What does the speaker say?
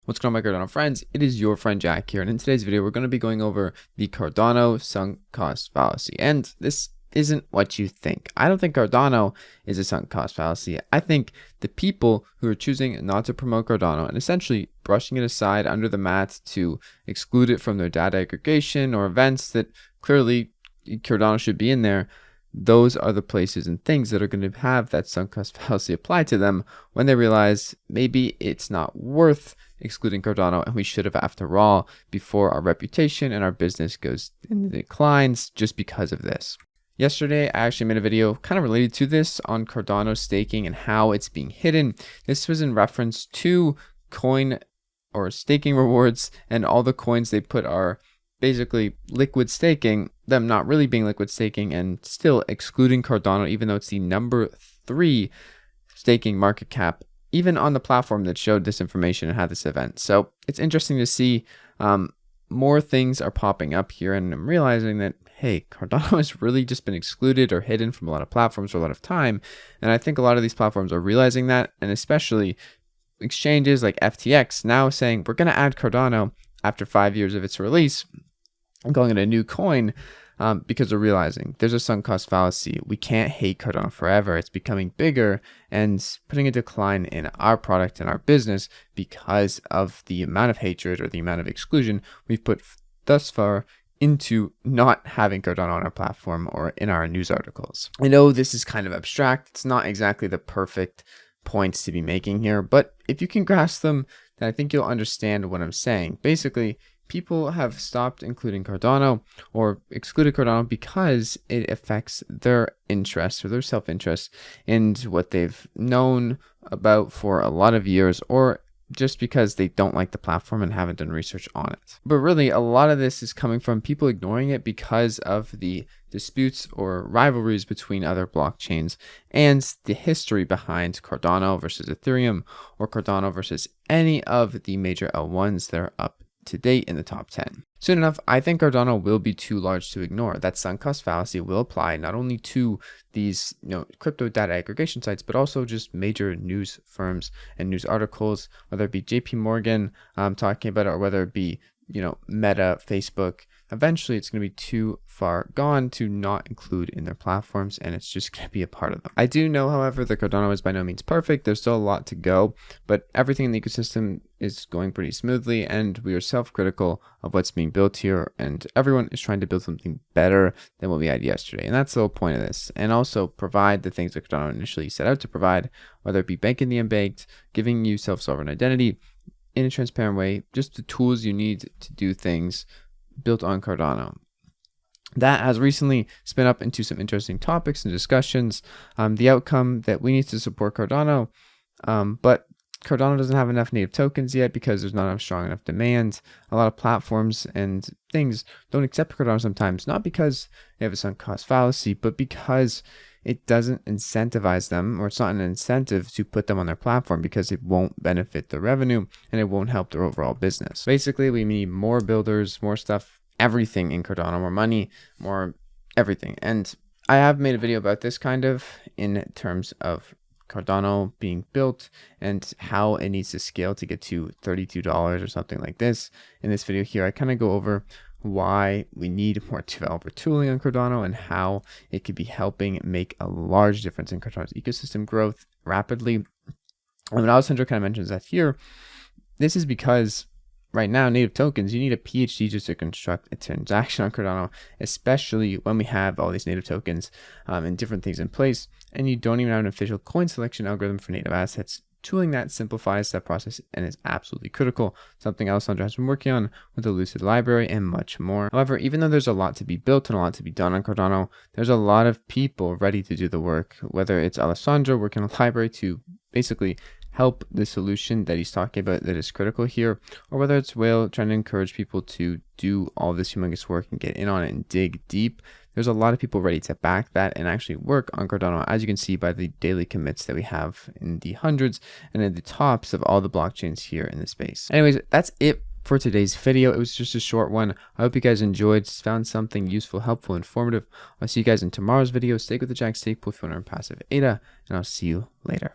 What's going on, my Cardano friends? It is your friend Jack here, and in today's video we're going to be going over the Cardano sunk cost fallacy. And this isn't what you think. I don't think Cardano is a sunk cost fallacy. I think the people who are choosing not to promote Cardano and essentially brushing it aside under the mat to exclude it from their data aggregation or events that clearly Cardano should be in there, those are the places and things that are going to have that sunk cost fallacy applied to them when they realize maybe it's not worth excluding Cardano and we should have after all, before our reputation and our business goes in the declines just because of this. Yesterday, I actually made a video kind of related to this on Cardano staking and how it's being hidden. This was in reference to coin or staking rewards, and all the coins they put are basically liquid staking, them not really being liquid staking and still excluding Cardano, even though it's the number 3 staking market cap, even on the platform that showed this information and had this event. So it's interesting to see more things are popping up here, and I'm realizing that, hey, Cardano has really just been excluded or hidden from a lot of platforms for a lot of time. And I think a lot of these platforms are realizing that, and especially exchanges like FTX now saying, we're going to add Cardano after 5 years of its release and calling it a new coin, because they're realizing there's a sunk cost fallacy. We can't hate Cardano forever. It's becoming bigger and putting a decline in our product and our business because of the amount of hatred or the amount of exclusion we've put thus far into not having Cardano on our platform or in our news articles. I know this is kind of abstract. It's not exactly the perfect points to be making here, but if you can grasp them, then I think you'll understand what I'm saying. Basically, people have stopped including Cardano or excluded Cardano because it affects their interests or their self-interest in what they've known about for a lot of years, or just because they don't like the platform and haven't done research on it. But really, a lot of this is coming from people ignoring it because of the disputes or rivalries between other blockchains and the history behind Cardano versus Ethereum, or Cardano versus any of the major L1s that are up to date in the top 10. Soon enough, I think Cardano will be too large to ignore. That sunk cost fallacy will apply not only to these crypto data aggregation sites, but also just major news firms and news articles, whether it be JP Morgan talking about it, or whether it be Meta, Facebook. Eventually it's going to be too far gone to not include in their platforms, and it's just going to be a part of them. I do know, however, that Cardano is by no means perfect. There's still a lot to go, but everything in the ecosystem is going pretty smoothly, and we are self-critical of what's being built here, and everyone is trying to build something better than what we had yesterday. And that's the whole point of this. And also provide the things that Cardano initially set out to provide, whether it be banking the unbanked, giving you self-sovereign identity in a transparent way, just the tools you need to do things built on Cardano. That has recently spin up into some interesting topics and discussions. The outcome that we need to support Cardano, but Cardano doesn't have enough native tokens yet because there's not enough strong enough demand. A lot of platforms and things don't accept Cardano sometimes, not because they have a sunk cost fallacy, but because it doesn't incentivize them, or it's not an incentive to put them on their platform because it won't benefit their revenue and it won't help their overall business. Basically, we need more builders, more stuff, everything in Cardano, more money, more everything. And I have made a video about this kind of in terms of Cardano being built and how it needs to scale to get to $32 or something like this. In this video here, I kind of go over why we need more developer tooling on Cardano and how it could be helping make a large difference in Cardano's ecosystem growth rapidly. And Alessandro kind of mentions that here. This is because right now, native tokens, you need a PhD just to construct a transaction on Cardano, especially when we have all these native tokens and different things in place, and you don't even have an official coin selection algorithm for native assets. Tooling that simplifies that process and is absolutely critical, something Alessandro has been working on with the Lucid library and much more. However, even though there's a lot to be built and a lot to be done on Cardano, there's a lot of people ready to do the work, whether it's Alessandro working on a library to basically help the solution that he's talking about that is critical here, or whether it's Will trying to encourage people to do all this humongous work and get in on it and dig deep. There's a lot of people ready to back that and actually work on Cardano, as you can see by the daily commits that we have in the hundreds and at the tops of all the blockchains here in the space. Anyways, that's it for today's video. It was just a short one. I hope you guys enjoyed, found something useful, helpful, informative. I'll see you guys in tomorrow's video. Stay with the Jack Stake Pool if you want to earn passive ADA, and I'll see you later.